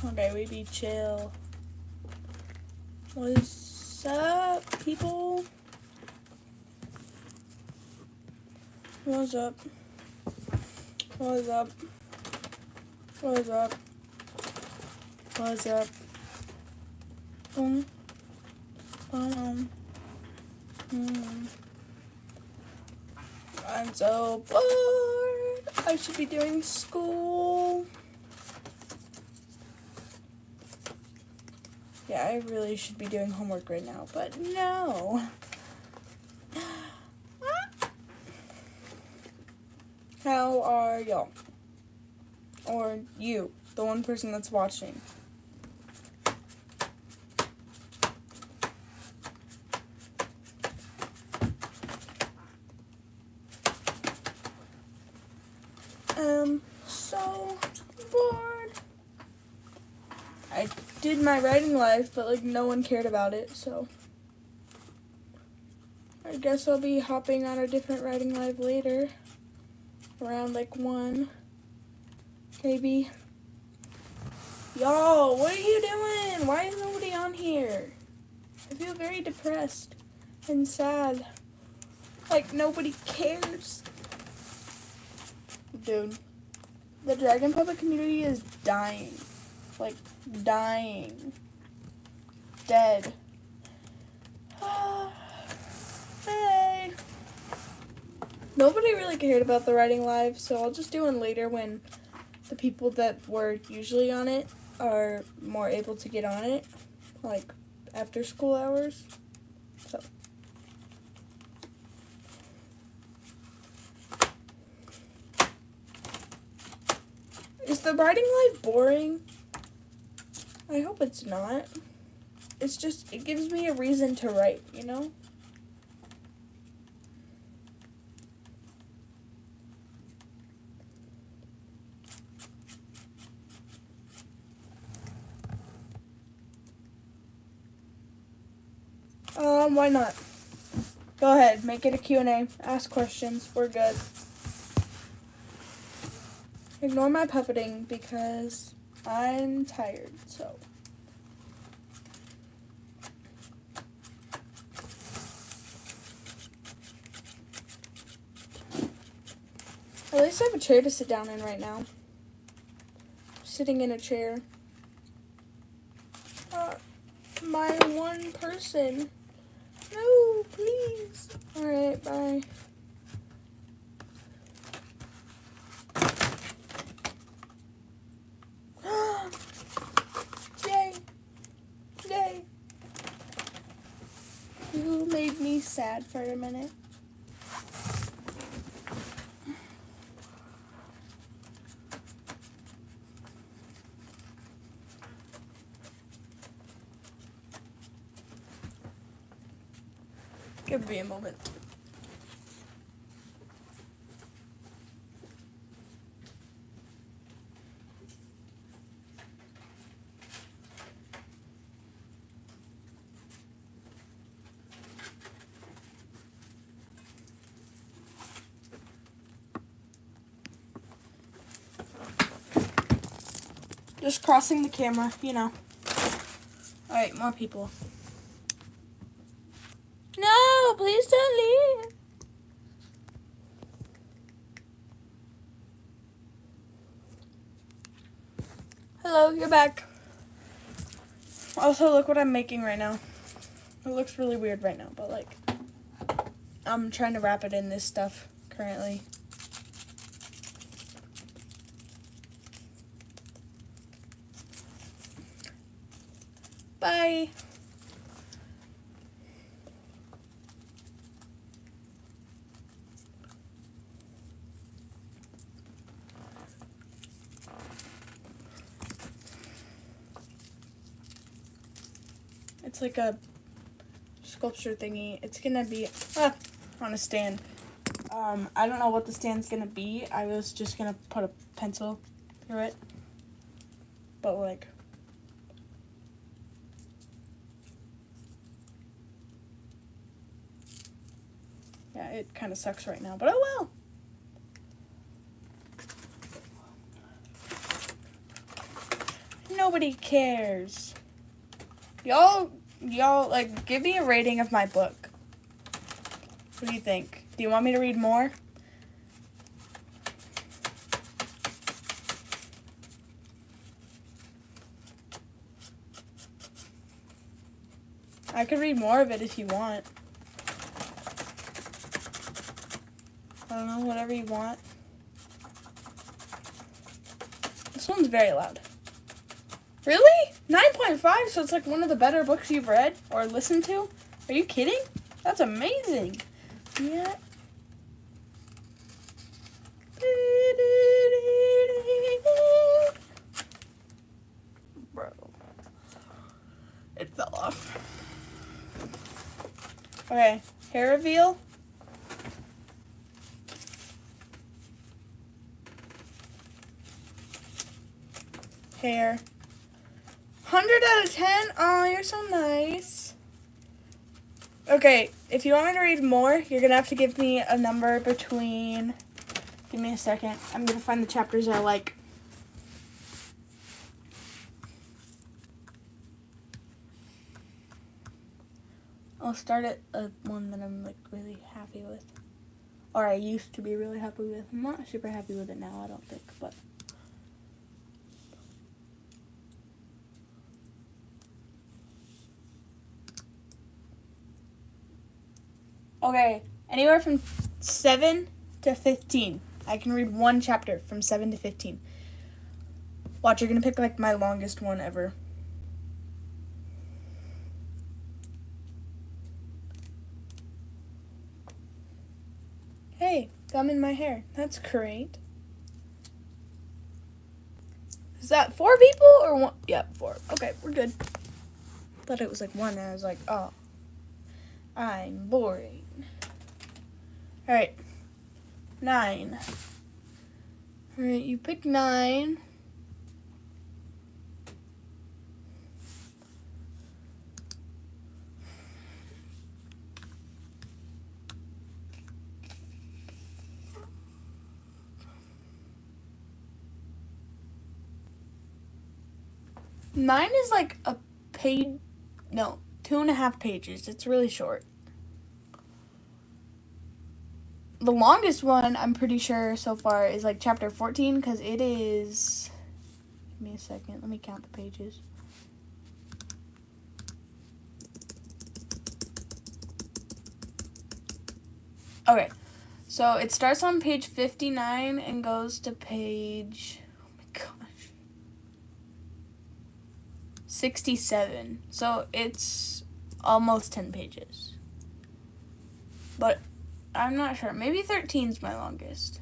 Okay, we be chill. What's up, people? What's up? What's up? What's up? What's up? Boom. Boom. I'm so bored. I should be doing school. Yeah, I really should be doing homework right now, but no. How are y'all? Or you, the one person that's watching. So bored. I did my writing live, but like no one cared about it, so I guess I'll be hopping on a different writing live later. Around like 1, maybe. Y'all, what are you doing? Why is nobody on here? I feel very depressed and sad. Like nobody cares. Dude, the Dragon Puppet community is dying. Like, dying. Dead. Hey. Nobody really cared about the writing live, so I'll just do one later when the people that were usually on it are more able to get on it. Like, after school hours. So. Is the writing live boring? I hope it's not. It's just, it gives me a reason to write, you know? Why not? Go ahead, make it a Q&A. Ask questions. We're good. Ignore my puppeting because I'm tired, so. At least I have a chair to sit down in right now. Sitting in a chair. My one person. No, please. Alright, bye. Yay. Yay. You made me sad for a minute. Give me a moment. Just crossing the camera, you know. Alright, more people. No, please don't leave. Hello, you're back. Also, look what I'm making right now. It looks really weird right now, but like, I'm trying to wrap it in this stuff currently. Bye. It's like a sculpture thingy. It's gonna be on a stand. I don't know what the stand's gonna be. I was just gonna put a pencil through it. But like, yeah, it kind of sucks right now, but oh well. nobody cares? Y'all, like, give me a rating of my book. What do you think? Do you want me to read more? I could read more of it if you want. I don't know, whatever you want. This one's very loud. Really? 9.5? So it's like one of the better books you've read or listened to? Are you kidding? That's amazing. Yeah. Bro. It fell off. Okay, hair reveal. Hair. 100 out of 10? Oh, you're so nice. Okay, if you want me to read more, you're going to have to give me a number between... Give me a second. I'm going to find the chapters I like. I'll start at one that I'm, like, really happy with. Or I used to be really happy with. I'm not super happy with it now, I don't think, but... Okay, anywhere from 7 to 15. I can read one chapter from 7 to 15. Watch, you're going to pick, like, my longest one ever. Hey, gum in my hair. That's great. Is that 4 people or 1? Yep, 4. Okay, we're good. Thought it was, like, 1, and I was like, oh. I'm boring. Alright. 9. Alright, you pick 9. Nine is like a page, no, 2.5 pages. It's really short. The longest one, I'm pretty sure so far, is like chapter 14, because it is, give me a second, let me count the pages. Okay, so it starts on page 59 and goes to page, oh my gosh, 67. So it's almost 10 pages. But I'm not sure. Maybe 13 is my longest.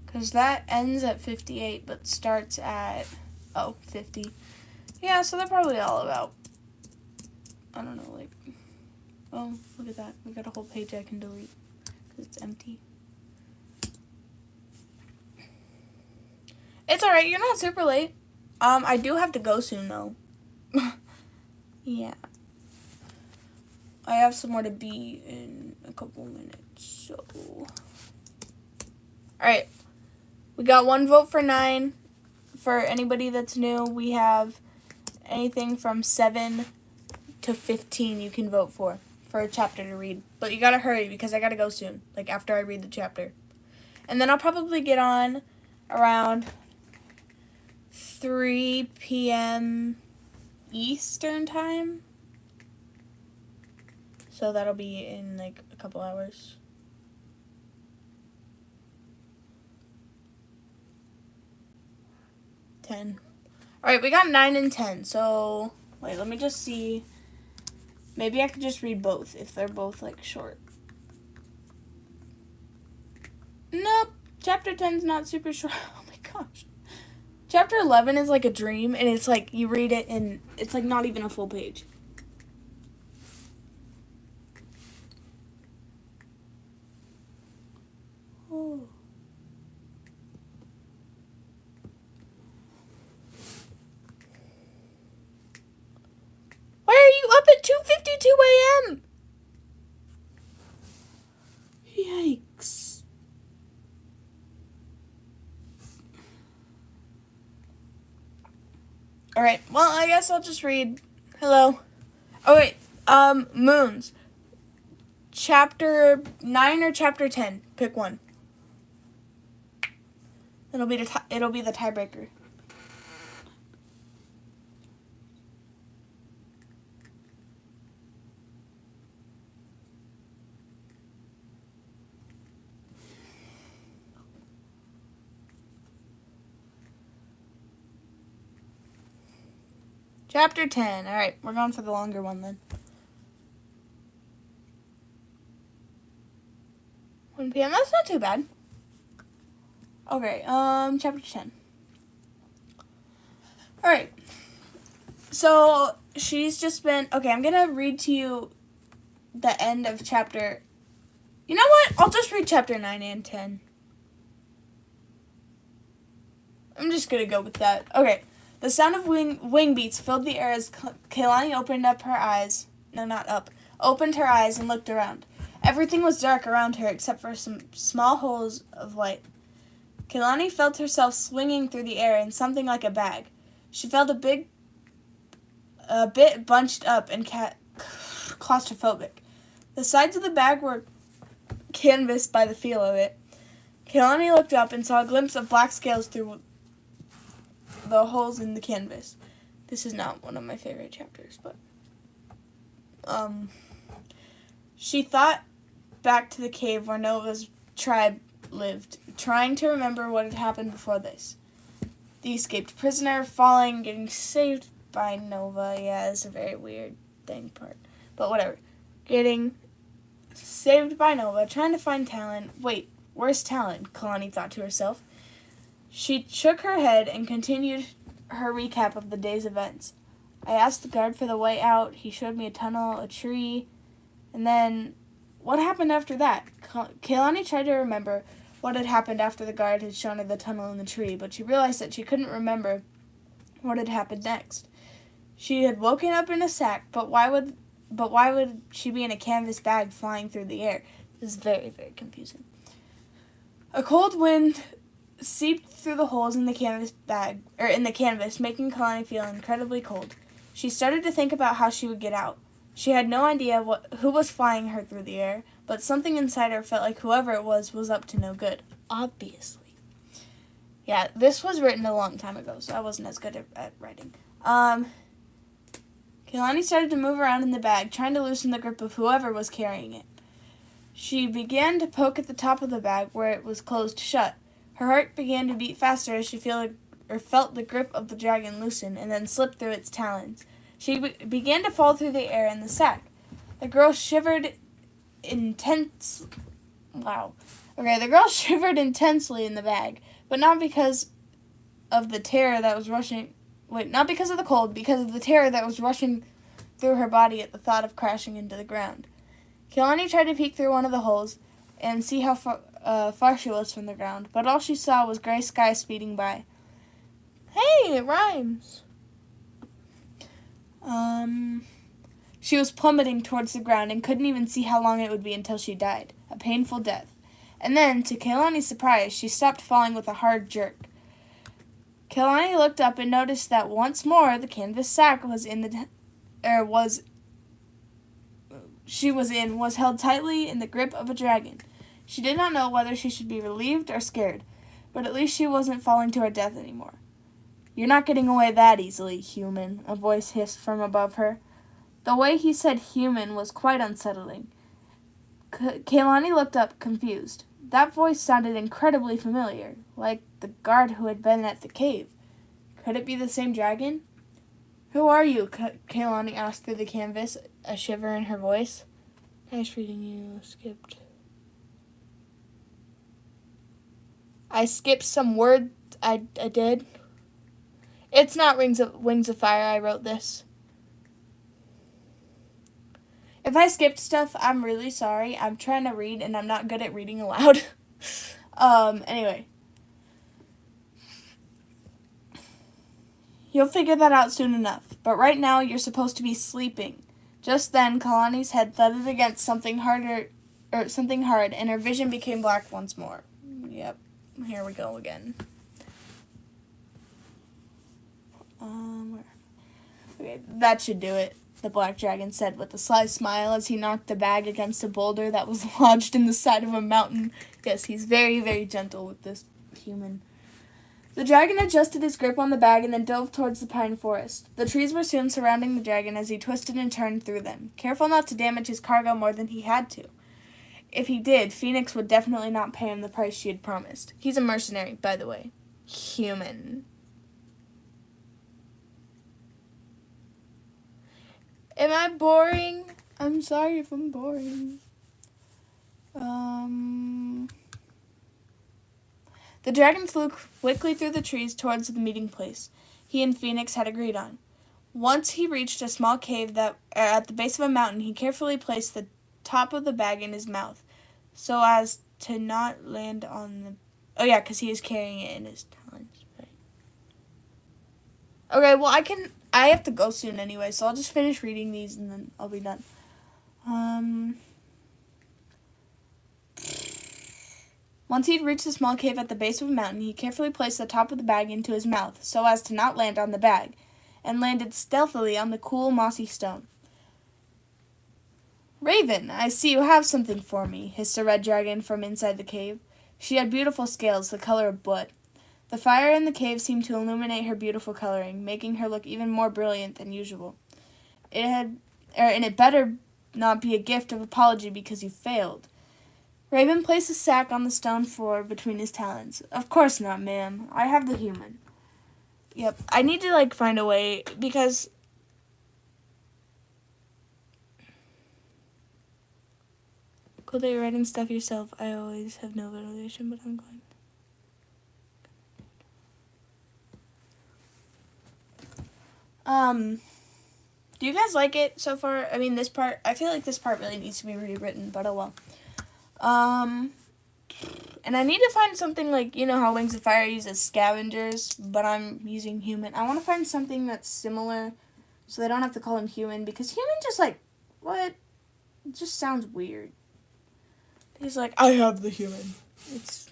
Because that ends at 58, but starts at, 50. Yeah, so they're probably all about, I don't know, like, oh, look at that. We got a whole page I can delete because it's empty. It's alright. You're not super late. I do have to go soon, though. Yeah. I have somewhere to be in a couple minutes, so. Alright. We got 1 vote for 9. For anybody that's new, we have anything from 7 to 15 you can vote for a chapter to read. But you gotta hurry because I gotta go soon, like after I read the chapter. And then I'll probably get on around 3 p.m. Eastern time. So that'll be in like a couple hours. All right, we got 9 and 10. So wait, let me just see. Maybe I could just read both if they're both like short. Nope, chapter 10's not super short. Oh my gosh. Chapter 11 is like a dream, and it's like you read it and it's like not even a full page. Oh. Why are you up at 2:52 a.m.? Yikes. Alright, well, I guess I'll just read. Hello. Oh, wait. Moons. Chapter 9 or Chapter 10? Pick one. It'll be the tiebreaker. Chapter 10. Alright, we're going for the longer one then. 1 p.m. That's not too bad. Okay, chapter 10. Alright. So, she's just been... Okay, I'm gonna read to you the end of chapter... You know what? I'll just read chapter 9 and 10. I'm just gonna go with that. Okay. The sound of wing beats filled the air as Kaylani opened her eyes and looked around. Everything was dark around her except for some small holes of light. Kaylani felt herself swinging through the air in something like a bag. She felt a bit bunched up and claustrophobic. The sides of the bag were canvassed by the feel of it. Kaylani looked up and saw a glimpse of black scales through the holes in the canvas. This is not one of my favorite chapters, but she thought back to the cave where Nova's tribe lived, trying to remember what had happened before this. The escaped prisoner, falling, getting saved by Nova. Yeah, it's a very weird thing part, but whatever. Getting saved by Nova, trying to find Talon. Wait, where's Talon? Kalani thought to herself. She shook her head and continued her recap of the day's events. I asked the guard for the way out. He showed me a tunnel, a tree, and then what happened after that? Kaylani tried to remember what had happened after the guard had shown her the tunnel and the tree, but she realized that she couldn't remember what had happened next. She had woken up in a sack, but why would she be in a canvas bag flying through the air? This is very, very confusing. A cold wind seeped through the holes in the canvas, making Kalani feel incredibly cold. She started to think about how she would get out. She had no idea who was flying her through the air, but something inside her felt like whoever it was up to no good. Obviously. Yeah, this was written a long time ago, so I wasn't as good at writing. Kalani started to move around in the bag, trying to loosen the grip of whoever was carrying it. She began to poke at the top of the bag where it was closed shut. Her heart began to beat faster as she felt the grip of the dragon loosen and then slip through its talons. She began to fall through the air in the sack. The girl shivered intensely in the bag, but not because of the terror that was rushing. Not because of the cold, because of the terror that was rushing through her body at the thought of crashing into the ground. Kaylani tried to peek through one of the holes and see how far she was from the ground, but all she saw was gray sky speeding by. Hey, it rhymes. She was plummeting towards the ground and couldn't even see how long it would be until she died. A painful death. And then, to Kaylani's surprise, she stopped falling with a hard jerk. Kaylani looked up and noticed that once more the canvas sack was held tightly in the grip of a dragon. She did not know whether she should be relieved or scared, but at least she wasn't falling to her death anymore. You're not getting away that easily, human, a voice hissed from above her. The way he said human was quite unsettling. Kaylani looked up, confused. That voice sounded incredibly familiar, like the guard who had been at the cave. Could it be the same dragon? Who are you? Kaylani asked through the canvas, a shiver in her voice. Nice reading you skipped. I skipped some words. I did. It's not Wings of Fire. I wrote this. If I skipped stuff, I'm really sorry. I'm trying to read, and I'm not good at reading aloud. Anyway. You'll figure that out soon enough. But right now, you're supposed to be sleeping. Just then, Kalani's head thudded against something hard, and her vision became black once more. Yep. Here we go again. Where? Okay, that should do it, the black dragon said with a sly smile as he knocked the bag against a boulder that was lodged in the side of a mountain. Yes, he's very, very gentle with this human. The dragon adjusted his grip on the bag and then dove towards the pine forest. The trees were soon surrounding the dragon as he twisted and turned through them, careful not to damage his cargo more than he had to. If he did, Phoenix would definitely not pay him the price she had promised. He's a mercenary, by the way. Human. Am I boring? I'm sorry if I'm boring. The dragon flew quickly through the trees towards the meeting place he and Phoenix had agreed on. Once he reached a small cave that at the base of a mountain, he carefully placed the top of the bag in his mouth so as to not land on the... Oh, yeah, because he is carrying it in his talons. Right. Okay, well, I have to go soon anyway, so I'll just finish reading these and then I'll be done. Once he'd reached the small cave at the base of a mountain, he carefully placed the top of the bag into his mouth so as to not land on the bag, and landed stealthily on the cool, mossy stone. "Raven, I see you have something for me," hissed a red dragon from inside the cave. She had beautiful scales, the color of blood. The fire in the cave seemed to illuminate her beautiful coloring, making her look even more brilliant than usual. And it better not be a gift of apology because you failed. Raven placed a sack on the stone floor between his talons. "Of course not, ma'am. I have the human." Yep, I need to, find a way, because... Cool that you're writing stuff yourself. I always have no motivation, but I'm going. Do you guys like it so far? I mean, this part, I feel like this part really needs to be rewritten, but oh well. And I need to find something you know how Wings of Fire uses scavengers, but I'm using human. I want to find something that's similar so they don't have to call him human, because human just what? It just sounds weird. He's like, I have the human. It's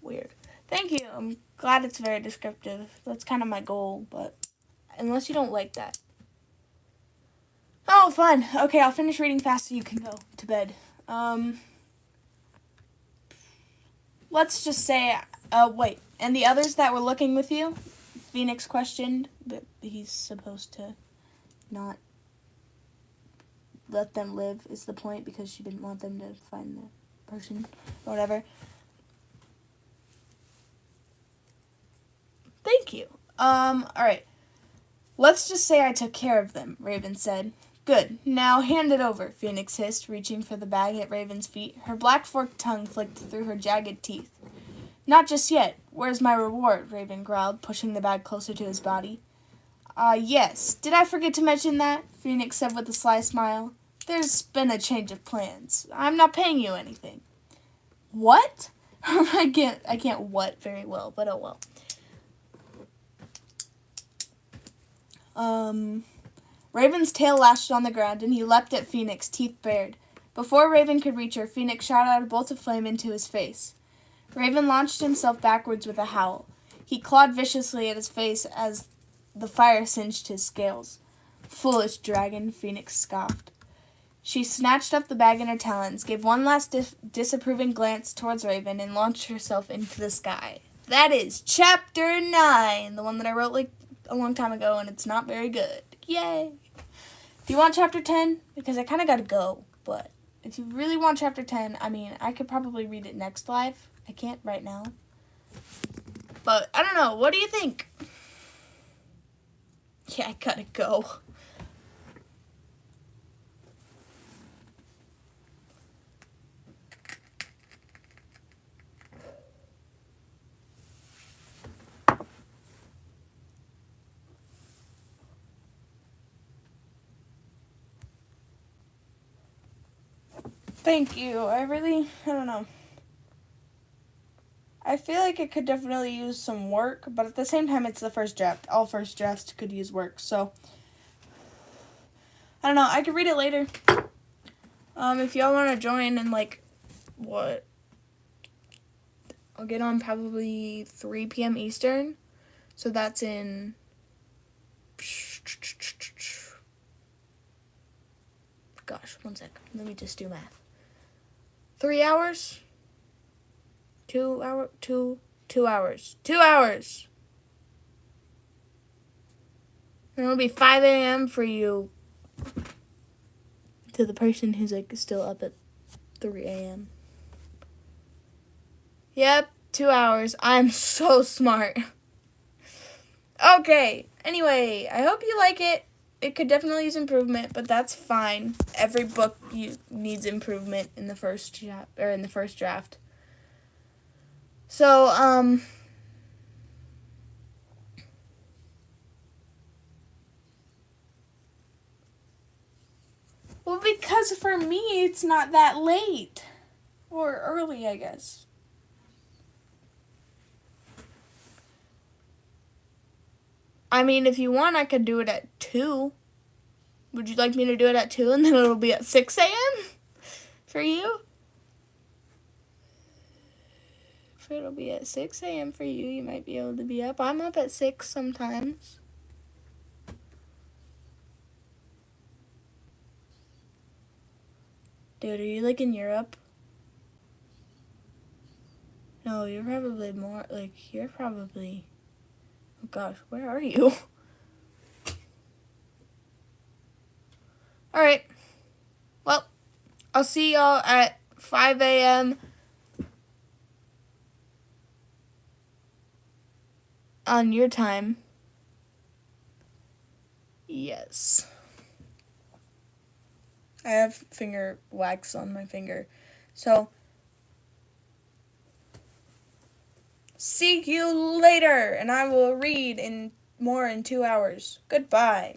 weird. Thank you. I'm glad it's very descriptive. That's kind of my goal, but unless you don't like that. Oh, fun. Okay, I'll finish reading fast so you can go to bed. Let's just say, wait, and the others that were looking with you? Phoenix questioned, but he's supposed to not let them live is the point, because she didn't want them to find the person or whatever. Thank you. Alright. Let's just say I took care of them, Raven said. Good. Now hand it over, Phoenix hissed, reaching for the bag at Raven's feet. Her black forked tongue flicked through her jagged teeth. Not just yet. Where's my reward? Raven growled, pushing the bag closer to his body. Yes. Did I forget to mention that? Phoenix said with a sly smile. There's been a change of plans. I'm not paying you anything. What? I can't what very well, but oh well. Raven's tail lashed on the ground, and he leapt at Phoenix, teeth bared. Before Raven could reach her, Phoenix shot out a bolt of flame into his face. Raven launched himself backwards with a howl. He clawed viciously at his face as the fire singed his scales. Foolish dragon, Phoenix scoffed. She snatched up the bag in her talons, gave one last disapproving glance towards Raven, and launched herself into the sky. That is Chapter 9, the one that I wrote a long time ago, and it's not very good. Yay! Do you want Chapter 10? Because I kind of got to go, but if you really want Chapter 10, I mean, I could probably read it next live. I can't right now. But, I don't know. What do you think? Yeah, I gotta go. Thank you. I don't know. I feel like it could definitely use some work, but at the same time, it's the first draft. All first drafts could use work, so I don't know. I could read it later. If y'all want to join in, what? I'll get on probably 3 p.m. Eastern, so that's in Gosh, 1 sec. Let me just do math. 3 hours? 2 hours? 2 hours. 2 hours! And it'll be 5 a.m. for you. To the person who's like still up at 3 a.m. Yep, 2 hours. I'm so smart. Okay, anyway, I hope you like it. It could definitely use improvement, but that's fine. Every book needs improvement in the first draft. So, well, because for me, it's not that late. Or early, I guess. I mean, if you want, I could do it at 2. Would you like me to do it at 2 and then it'll be at 6 a.m. for you? If it'll be at 6 a.m. for you, you might be able to be up. I'm up at 6 sometimes. Dude, are you like in Europe? No, you're probably more like, oh gosh, where are you? Alright. Well, I'll see y'all at 5 a.m. on your time. Yes. I have finger wax on my finger. So, see you later, and I will read more in 2 hours. Goodbye.